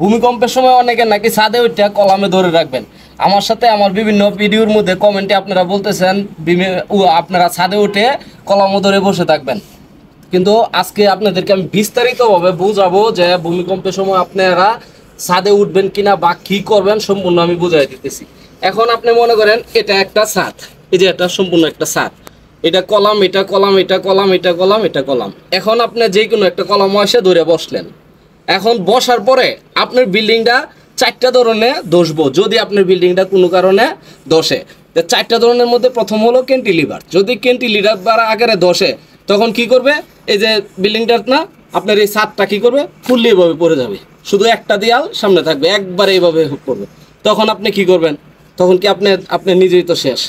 ভূমিকম্পের সময় অনেকে নাকি ছাদে উঠে কলামে ধরে রাখবেন। আমার সাথে আমার বিভিন্ন ভিডিওর মধ্যে কমেন্টে আপনারা বলতেছেন আপনারা ছাদে উঠে কলামে ধরে বসে থাকবেন। কিন্তু আজকে আপনাদেরকে আমি বিস্তারিতভাবে বুঝাবো যে ভূমিকম্পের সময় আপনারা ছাদে উঠবেন কিনা বা কি করবেন সম্পূর্ণ আমি বুঝাই দিতেছি। এখন আপনি মনে করেন এটা একটা ছাদ, এই যে এটা সম্পূর্ণ একটা ছাদ, এটা কলাম, এটা কলাম, এটা কলাম, এটা কলাম, এটা কলাম। এখন আপনি যে কোনো একটা কলাম এসে ধরে বসলেন। এখন বসার পরে আপনার বিল্ডিংটা চারটা ধরনের ধসবো। যদি আপনার বিল্ডিংটা কোনো কারণে ধসে, চারটা ধরনের মধ্যে প্রথম হলো ক্যান্টিলিভার। যদি ক্যান্টিলিভার আকারে ধসে তখন কি করবে, এই যে বিল্ডিংটার না আপনার এই ছাদটা কি করবে, ফুললি এভাবে পড়ে যাবে, শুধু একটা দেয়াল সামনে থাকবে, একবারে এইভাবে পড়বে। তখন আপনি কি করবেন, তখন কি আপনি নিজেই তো শেষ।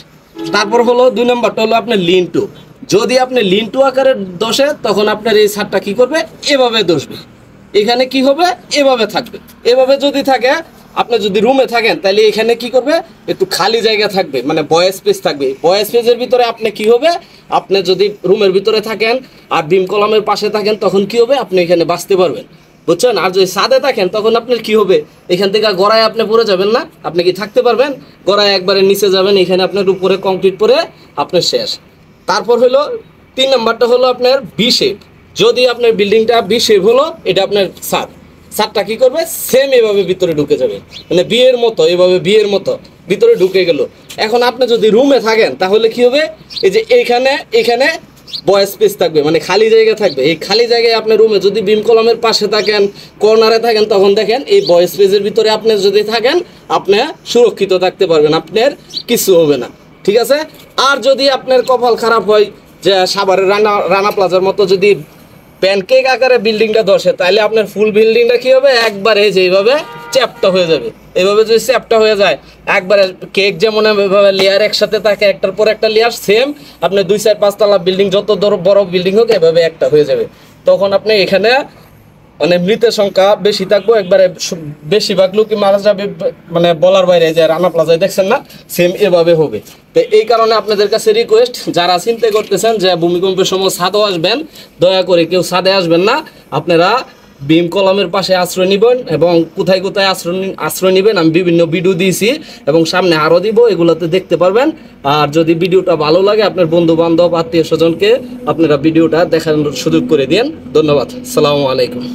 তারপর হলো 2 নম্বরটা হলো আপনার লিনটু। যদি আপনি লিনটু আকারে ধসে তখন আপনার এই ছাদটা কি করবে, এভাবে ধসবে। এখানে কি হবে, এভাবে থাকবে। এভাবে যদি থাকে, আপনি যদি রুমে থাকেন তাহলে এখানে কি করবে, একটু খালি জায়গা থাকবে, মানে বয় স্পেস থাকবে। বয় স্পেসের ভিতরে আপনি কি হবে, আপনি যদি রুমের ভিতরে থাকেন আর বিম কলামের পাশে থাকেন তখন কি হবে, আপনি এখানে বাঁচতে পারবেন, বুঝছেন। আর যদি ছাদে থাকেন তখন আপনার কি হবে, এখান থেকে গড়ায় আপনি পড়ে যাবেন না, আপনি কি থাকতে পারবেন, গড়ায় একবারে নিচে যাবেন, এখানে আপনার উপরে কংক্রিট পরে আপনার শেষ। তারপর হলো 3 নম্বরটা হলো আপনার বি শেপ। যদি আপনার বিল্ডিংটা বি শেপ হলো, এটা আপনার ছাদটা কি করবে, সেম এভাবে ভিতরে ঢুকে যাবে, মানে বিয়ের মতো, এভাবে বিয়ের মতো ভিতরে ঢুকে গেল। এখন আপনি যদি রুমে থাকেন তাহলে কি হবে, এই যে এখানে বয় স্পেস থাকবে, মানে খালি জায়গা থাকবে। এই খালি জায়গায় আপনার রুমে যদি বিম কলামের পাশে থাকেন, কর্নারে থাকেন, তখন দেখেন এই বয় স্পেসের ভিতরে আপনি যদি থাকেন আপনি সুরক্ষিত থাকতে পারবেন, আপনার কিছু হবে না, ঠিক আছে। আর যদি আপনার কপাল খারাপ হয়, যে সাভারের রানা প্লাজার মতো যদি প্যানকেক আকারে বিল্ডিংটা ধসে, তাহলে আপনার ফুল বিল্ডিংটা কি হবে, একবারে যেভাবে চ্যাপটা হয়ে যাবে। এইভাবে যদি চ্যাপটা হয়ে যায়, একবারে কেক যেমন এভাবে লেয়ার একসাথে থাকে, একটার পর একটা লেয়ার, সেম আপনি 2-4-5 তলা বিল্ডিং যত বড় বিল্ডিং হোক এভাবে একটা হয়ে যাবে। তখন আপনি এখানে মানে মৃতের সংখ্যা বেশি থাকবো, একবারে বেশিরভাগ লোকই মারা যাবে, মানে বলার বাইরে। যে রানা প্লাজায় দেখছেন না, সেম এভাবে হবে। তো এই কারণে আপনাদের কাছে রিকোয়েস্ট, যারা চিন্তা করতেছেন যে ভূমিকম্পের সময় ছাদও আসবেন, দয়া করে কেউ ছাদে আসবেন না। আপনারা বিম কলামের পাশে আশ্রয় নেবেন, এবং কোথায় কোথায় আশ্রয় নেবেন আমি বিভিন্ন ভিডিও দিয়েছি এবং সামনে আরও দিব, এগুলোতে দেখতে পারবেন। আর যদি ভিডিওটা ভালো লাগে, আপনার বন্ধু বান্ধব আত্মীয় স্বজনকে আপনারা ভিডিওটা দেখানোর সুযোগ করে দিন। ধন্যবাদ, আসসালামু আলাইকুম।